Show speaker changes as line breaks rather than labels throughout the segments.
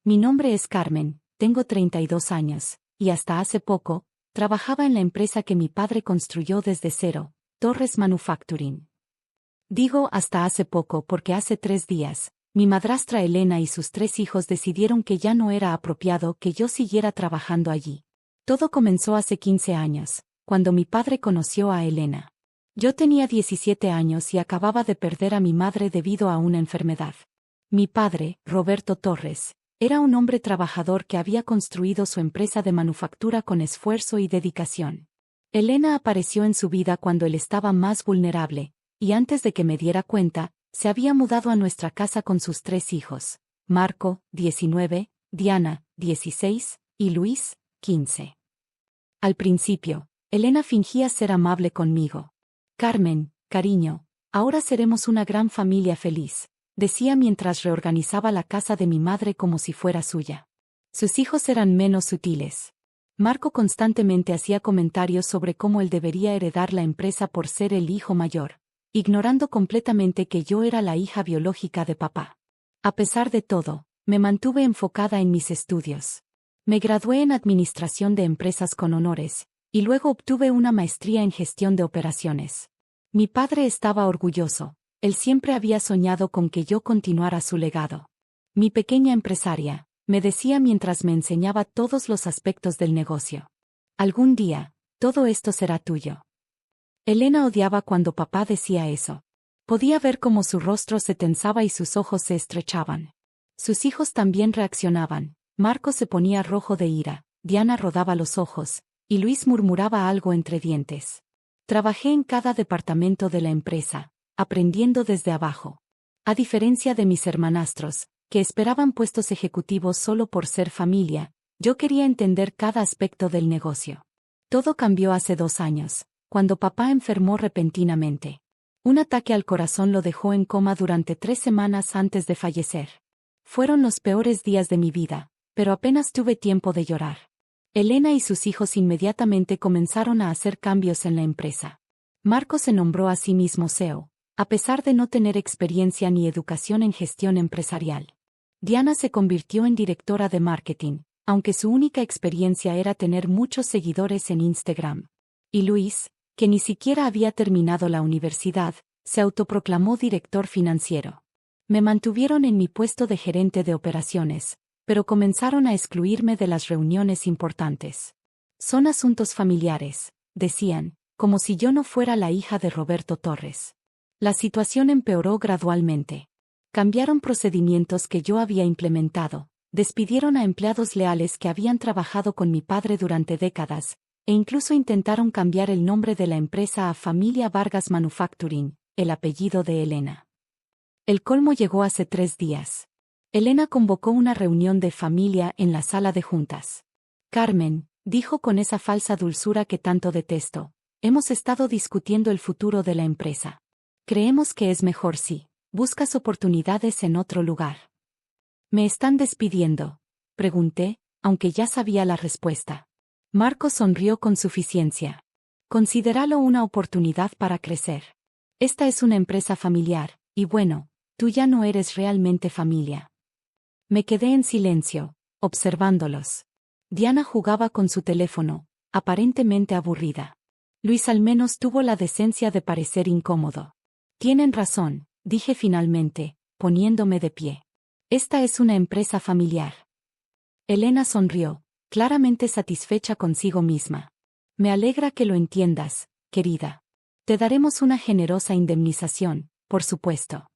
Mi nombre es Carmen, tengo 32 años, y hasta hace poco, trabajaba en la empresa que mi padre construyó desde cero, Torres Manufacturing. Digo hasta hace poco porque hace 3 días, mi madrastra Elena y sus 3 hijos decidieron que ya no era apropiado que yo siguiera trabajando allí. Todo comenzó hace 15 años, cuando mi padre conoció a Elena. Yo tenía 17 años y acababa de perder a mi madre debido a una enfermedad. Mi padre, Roberto Torres, era un hombre trabajador que había construido su empresa de manufactura con esfuerzo y dedicación. Elena apareció en su vida cuando él estaba más vulnerable, y antes de que me diera cuenta, se había mudado a nuestra casa con sus 3 hijos, Marco, 19, Diana, 16, y Luis, 15. Al principio, Elena fingía ser amable conmigo. Carmen, cariño, ahora seremos una gran familia feliz, decía mientras reorganizaba la casa de mi madre como si fuera suya. Sus hijos eran menos sutiles. Marco constantemente hacía comentarios sobre cómo él debería heredar la empresa por ser el hijo mayor, ignorando completamente que yo era la hija biológica de papá. A pesar de todo, me mantuve enfocada en mis estudios. Me gradué en Administración de Empresas con honores, y luego obtuve una maestría en Gestión de Operaciones. Mi padre estaba orgulloso. Él siempre había soñado con que yo continuara su legado. Mi pequeña empresaria, me decía mientras me enseñaba todos los aspectos del negocio. Algún día, todo esto será tuyo. Elena odiaba cuando papá decía eso. Podía ver cómo su rostro se tensaba y sus ojos se estrechaban. Sus hijos también reaccionaban. Marco se ponía rojo de ira, Diana rodaba los ojos, y Luis murmuraba algo entre dientes. Trabajé en cada departamento de la empresa, aprendiendo desde abajo. A diferencia de mis hermanastros, que esperaban puestos ejecutivos solo por ser familia, yo quería entender cada aspecto del negocio. Todo cambió hace 2 años, cuando papá enfermó repentinamente. Un ataque al corazón lo dejó en coma durante 3 semanas antes de fallecer. Fueron los peores días de mi vida, pero apenas tuve tiempo de llorar. Elena y sus hijos inmediatamente comenzaron a hacer cambios en la empresa. Marco se nombró a sí mismo CEO, a pesar de no tener experiencia ni educación en gestión empresarial. Diana se convirtió en directora de marketing, aunque su única experiencia era tener muchos seguidores en Instagram. Y Luis, que ni siquiera había terminado la universidad, se autoproclamó director financiero. Me mantuvieron en mi puesto de gerente de operaciones, pero comenzaron a excluirme de las reuniones importantes. Son asuntos familiares, decían, como si yo no fuera la hija de Roberto Torres. La situación empeoró gradualmente. Cambiaron procedimientos que yo había implementado, despidieron a empleados leales que habían trabajado con mi padre durante décadas, e incluso intentaron cambiar el nombre de la empresa a Familia Vargas Manufacturing, el apellido de Elena. El colmo llegó hace 3 días. Elena convocó una reunión de familia en la sala de juntas. Carmen, dijo con esa falsa dulzura que tanto detesto, hemos estado discutiendo el futuro de la empresa. Creemos que es mejor si buscas oportunidades en otro lugar. ¿Me están despidiendo?, pregunté, aunque ya sabía la respuesta. Marco sonrió con suficiencia. Considéralo una oportunidad para crecer. Esta es una empresa familiar, y bueno, tú ya no eres realmente familia. Me quedé en silencio, observándolos. Diana jugaba con su teléfono, aparentemente aburrida. Luis al menos tuvo la decencia de parecer incómodo. Tienen razón, dije finalmente, poniéndome de pie. Esta es una empresa familiar. Elena sonrió, claramente satisfecha consigo misma. Me alegra que lo entiendas, querida. Te daremos una generosa indemnización, por supuesto.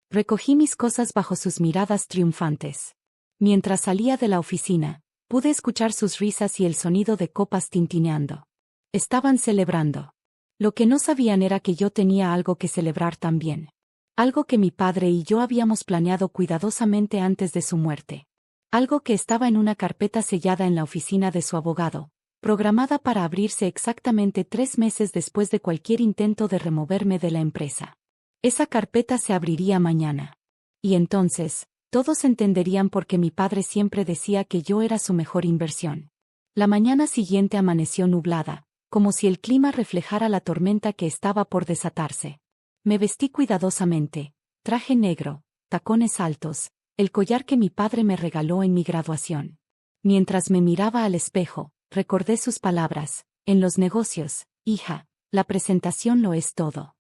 Recogí mis cosas bajo sus miradas triunfantes. Mientras salía de la oficina, pude escuchar sus risas y el sonido de copas tintineando. Estaban celebrando. Lo que no sabían era que yo tenía algo que celebrar también. Algo que mi padre y yo habíamos planeado cuidadosamente antes de su muerte. Algo que estaba en una carpeta sellada en la oficina de su abogado, programada para abrirse exactamente 3 meses después de cualquier intento de removerme de la empresa. Esa carpeta se abriría mañana. Y entonces, todos entenderían por qué mi padre siempre decía que yo era su mejor inversión. La mañana siguiente amaneció nublada, como si el clima reflejara la tormenta que estaba por desatarse. Me vestí cuidadosamente, traje negro, tacones altos, el collar que mi padre me regaló en mi graduación. Mientras me miraba al espejo, recordé sus palabras: en los negocios, hija, la presentación lo es todo.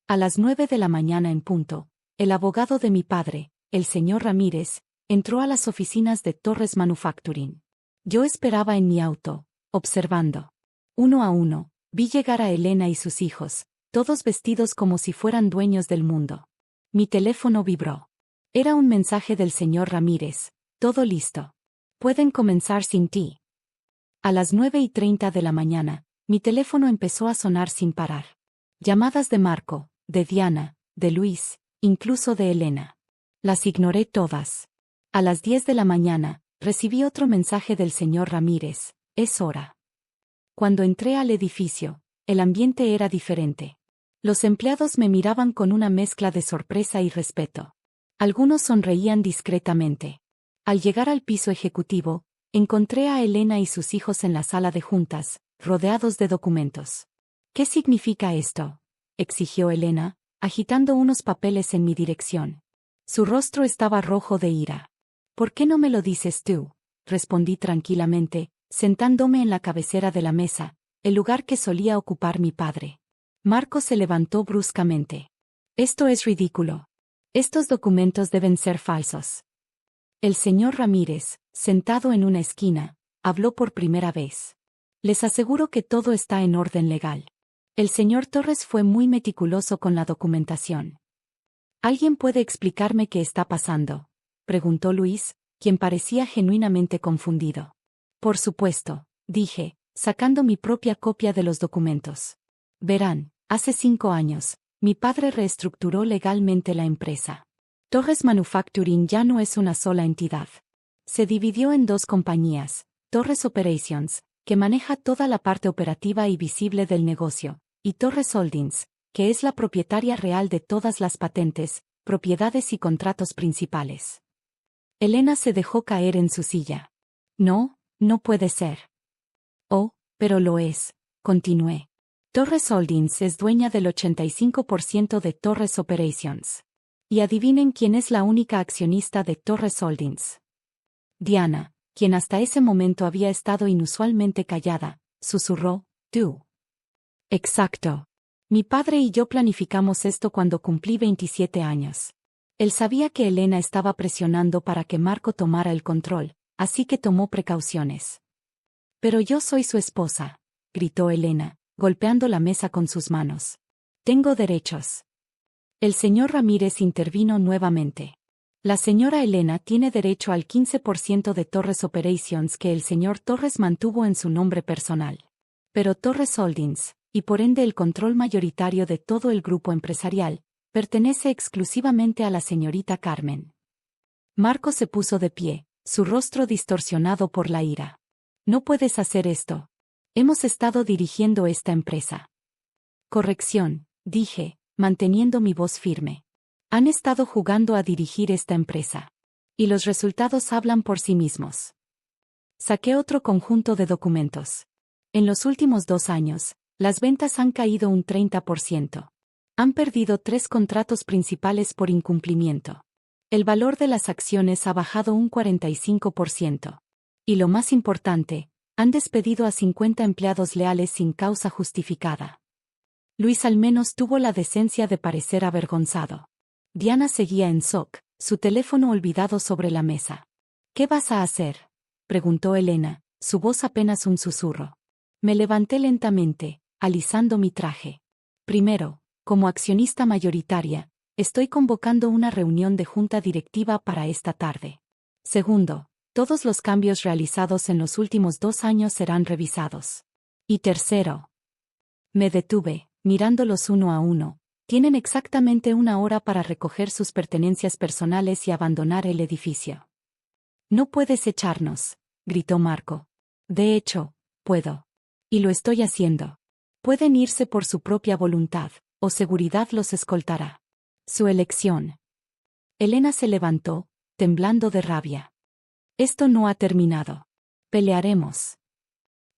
A las 9 de la mañana en punto, el abogado de mi padre, el señor Ramírez, entró a las oficinas de Torres Manufacturing. Yo esperaba en mi auto, observando. Uno a uno, vi llegar a Elena y sus hijos, todos vestidos como si fueran dueños del mundo. Mi teléfono vibró. Era un mensaje del señor Ramírez: todo listo. Pueden comenzar sin ti. A las 9:30 de la mañana, mi teléfono empezó a sonar sin parar. Llamadas de Marco, de Diana, de Luis, incluso de Elena. Las ignoré todas. A las 10 de la mañana, recibí otro mensaje del señor Ramírez: es hora. Cuando entré al edificio, el ambiente era diferente. Los empleados me miraban con una mezcla de sorpresa y respeto. Algunos sonreían discretamente. Al llegar al piso ejecutivo, encontré a Elena y sus hijos en la sala de juntas, rodeados de documentos. ¿Qué significa esto?, exigió Elena, agitando unos papeles en mi dirección. Su rostro estaba rojo de ira. ¿Por qué no me lo dices tú?, respondí tranquilamente, sentándome en la cabecera de la mesa, el lugar que solía ocupar mi padre. Marco se levantó bruscamente. Esto es ridículo. Estos documentos deben ser falsos. El señor Ramírez, sentado en una esquina, habló por primera vez. Les aseguro que todo está en orden legal. El señor Torres fue muy meticuloso con la documentación. ¿Alguien puede explicarme qué está pasando?, preguntó Luis, quien parecía genuinamente confundido. Por supuesto, dije, sacando mi propia copia de los documentos. Verán, hace 5 años, mi padre reestructuró legalmente la empresa. Torres Manufacturing ya no es una sola entidad. Se dividió en 2 compañías: Torres Operations, que maneja toda la parte operativa y visible del negocio, y Torres Holdings, que es la propietaria real de todas las patentes, propiedades y contratos principales. Elena se dejó caer en su silla. No, no puede ser. Oh, pero lo es, continué. Torres Holdings es dueña del 85% de Torres Operations. Y adivinen quién es la única accionista de Torres Holdings. Diana, quien hasta ese momento había estado inusualmente callada, susurró: tú. Exacto. Mi padre y yo planificamos esto cuando cumplí 27 años. Él sabía que Elena estaba presionando para que Marco tomara el control, así que tomó precauciones. Pero yo soy su esposa, gritó Elena, golpeando la mesa con sus manos. Tengo derechos. El señor Ramírez intervino nuevamente. La señora Elena tiene derecho al 15% de Torres Operations que el señor Torres mantuvo en su nombre personal. Pero Torres Holdings, y por ende el control mayoritario de todo el grupo empresarial, pertenece exclusivamente a la señorita Carmen. Marco se puso de pie, su rostro distorsionado por la ira. No puedes hacer esto. Hemos estado dirigiendo esta empresa. Corrección, dije, manteniendo mi voz firme. Han estado jugando a dirigir esta empresa. Y los resultados hablan por sí mismos. Saqué otro conjunto de documentos. En los últimos 2 años, las ventas han caído un 30%. Han perdido 3 contratos principales por incumplimiento. El valor de las acciones ha bajado un 45%. Y lo más importante, han despedido a 50 empleados leales sin causa justificada. Luis al menos tuvo la decencia de parecer avergonzado. Diana seguía en shock, su teléfono olvidado sobre la mesa. ¿Qué vas a hacer?, preguntó Elena, su voz apenas un susurro. Me levanté lentamente, alisando mi traje. Primero, como accionista mayoritaria, estoy convocando una reunión de junta directiva para esta tarde. Segundo, todos los cambios realizados en los últimos 2 años serán revisados. Y tercero. Me detuve, mirándolos uno a uno. Tienen exactamente 1 hora para recoger sus pertenencias personales y abandonar el edificio. No puedes echarnos, gritó Marco. De hecho, puedo. Y lo estoy haciendo. Pueden irse por su propia voluntad, o seguridad los escoltará. Su elección. Elena se levantó, temblando de rabia. Esto no ha terminado. Pelearemos.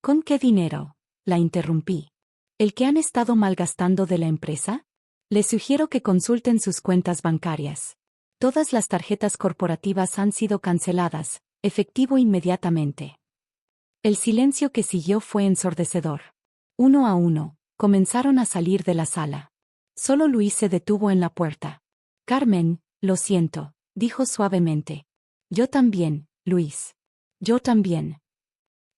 ¿Con qué dinero?, la interrumpí. ¿El que han estado malgastando de la empresa? Les sugiero que consulten sus cuentas bancarias. Todas las tarjetas corporativas han sido canceladas, efectivo inmediatamente. El silencio que siguió fue ensordecedor. Uno a uno, comenzaron a salir de la sala. Solo Luis se detuvo en la puerta. Carmen, lo siento, dijo suavemente. Yo también, Luis. Yo también.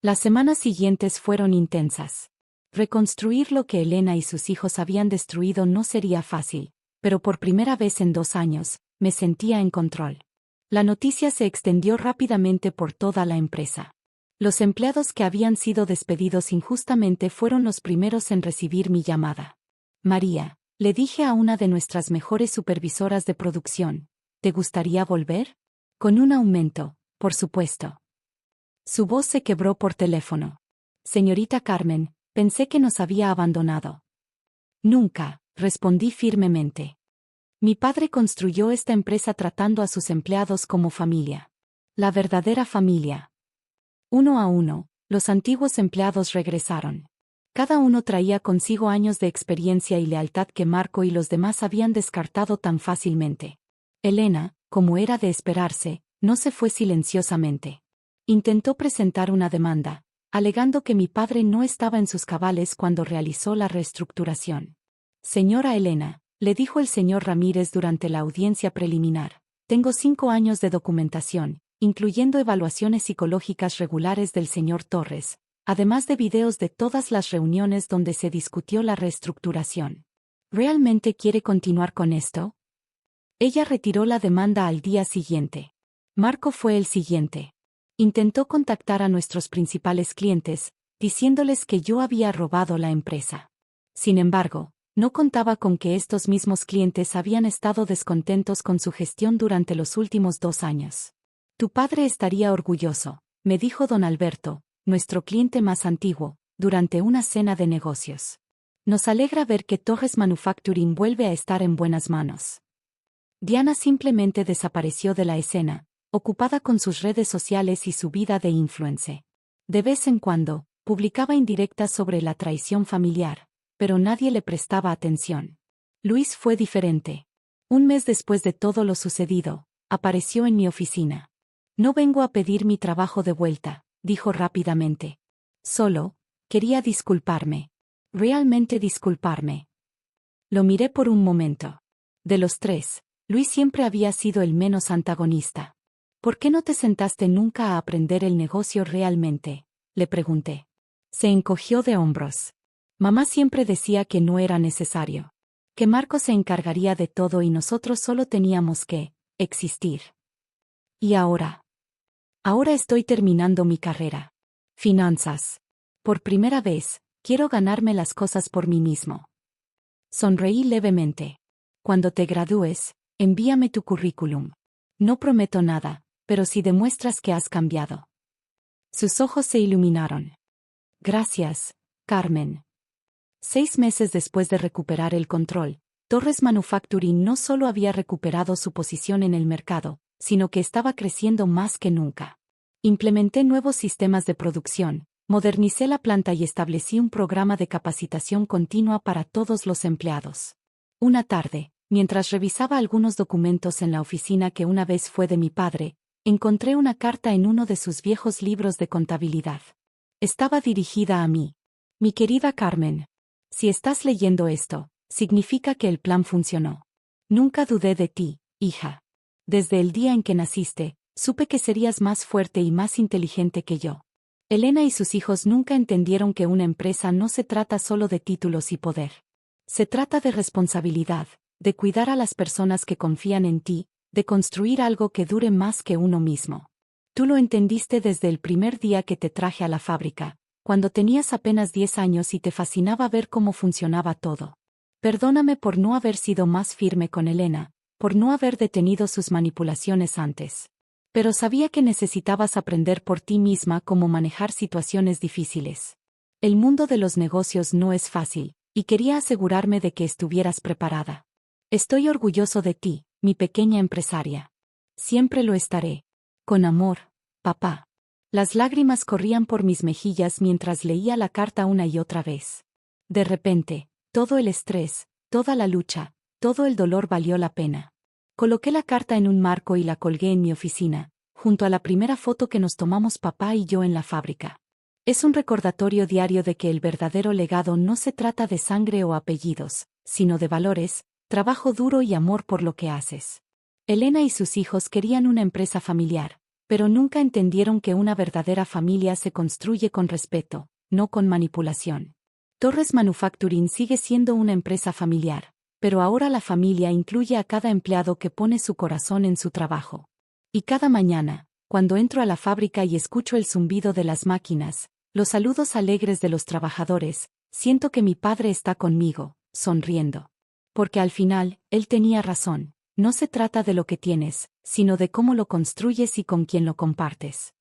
Las semanas siguientes fueron intensas. Reconstruir lo que Elena y sus hijos habían destruido no sería fácil, pero por primera vez en 2 años, me sentía en control. La noticia se extendió rápidamente por toda la empresa. Los empleados que habían sido despedidos injustamente fueron los primeros en recibir mi llamada. María, le dije a una de nuestras mejores supervisoras de producción, ¿te gustaría volver? Con un aumento, por supuesto. Su voz se quebró por teléfono. Señorita Carmen, pensé que nos había abandonado. Nunca, respondí firmemente. Mi padre construyó esta empresa tratando a sus empleados como familia. La verdadera familia. Uno a uno, los antiguos empleados regresaron. Cada uno traía consigo años de experiencia y lealtad que Marco y los demás habían descartado tan fácilmente. Elena, como era de esperarse, no se fue silenciosamente. Intentó presentar una demanda, alegando que mi padre no estaba en sus cabales cuando realizó la reestructuración. Señora Elena, le dijo el señor Ramírez durante la audiencia preliminar, tengo 5 años de documentación, incluyendo evaluaciones psicológicas regulares del señor Torres, además de videos de todas las reuniones donde se discutió la reestructuración. ¿Realmente quiere continuar con esto? Ella retiró la demanda al día siguiente. Marco fue el siguiente. Intentó contactar a nuestros principales clientes, diciéndoles que yo había robado la empresa. Sin embargo, no contaba con que estos mismos clientes habían estado descontentos con su gestión durante los últimos 2 años. Tu padre estaría orgulloso, me dijo don Alberto, nuestro cliente más antiguo, durante una cena de negocios. Nos alegra ver que Torres Manufacturing vuelve a estar en buenas manos. Diana simplemente desapareció de la escena, ocupada con sus redes sociales y su vida de influencer. De vez en cuando, publicaba indirectas sobre la traición familiar, pero nadie le prestaba atención. Luis fue diferente. Un mes después de todo lo sucedido, apareció en mi oficina. No vengo a pedir mi trabajo de vuelta, dijo rápidamente. Solo, quería disculparme. Realmente disculparme. Lo miré por un momento. De los 3, Luis siempre había sido el menos antagonista. ¿Por qué no te sentaste nunca a aprender el negocio realmente? Le pregunté. Se encogió de hombros. Mamá siempre decía que no era necesario. Que Marco se encargaría de todo y nosotros solo teníamos que existir. ¿Y ahora? Ahora estoy terminando mi carrera. Finanzas. Por primera vez, quiero ganarme las cosas por mí mismo. Sonreí levemente. Cuando te gradúes, envíame tu currículum. No prometo nada, pero si demuestras que has cambiado. Sus ojos se iluminaron. Gracias, Carmen. 6 meses después de recuperar el control, Torres Manufacturing no solo había recuperado su posición en el mercado, sino que estaba creciendo más que nunca. Implementé nuevos sistemas de producción, modernicé la planta y establecí un programa de capacitación continua para todos los empleados. Una tarde, mientras revisaba algunos documentos en la oficina que una vez fue de mi padre, encontré una carta en uno de sus viejos libros de contabilidad. Estaba dirigida a mí. Mi querida Carmen, si estás leyendo esto, significa que el plan funcionó. Nunca dudé de ti, hija. Desde el día en que naciste, supe que serías más fuerte y más inteligente que yo. Elena y sus hijos nunca entendieron que una empresa no se trata solo de títulos y poder. Se trata de responsabilidad, de cuidar a las personas que confían en ti, de construir algo que dure más que uno mismo. Tú lo entendiste desde el primer día que te traje a la fábrica, cuando tenías apenas 10 años y te fascinaba ver cómo funcionaba todo. Perdóname por no haber sido más firme con Elena, por no haber detenido sus manipulaciones antes. Pero sabía que necesitabas aprender por ti misma cómo manejar situaciones difíciles. El mundo de los negocios no es fácil, y quería asegurarme de que estuvieras preparada. Estoy orgulloso de ti, mi pequeña empresaria. Siempre lo estaré. Con amor, papá. Las lágrimas corrían por mis mejillas mientras leía la carta una y otra vez. De repente, todo el estrés, toda la lucha, todo el dolor valió la pena. Coloqué la carta en un marco y la colgué en mi oficina, junto a la primera foto que nos tomamos papá y yo en la fábrica. Es un recordatorio diario de que el verdadero legado no se trata de sangre o apellidos, sino de valores, trabajo duro y amor por lo que haces. Elena y sus hijos querían una empresa familiar, pero nunca entendieron que una verdadera familia se construye con respeto, no con manipulación. Torres Manufacturing sigue siendo una empresa familiar, pero ahora la familia incluye a cada empleado que pone su corazón en su trabajo. Y cada mañana, cuando entro a la fábrica y escucho el zumbido de las máquinas, los saludos alegres de los trabajadores, siento que mi padre está conmigo, sonriendo. Porque al final, él tenía razón, no se trata de lo que tienes, sino de cómo lo construyes y con quién lo compartes.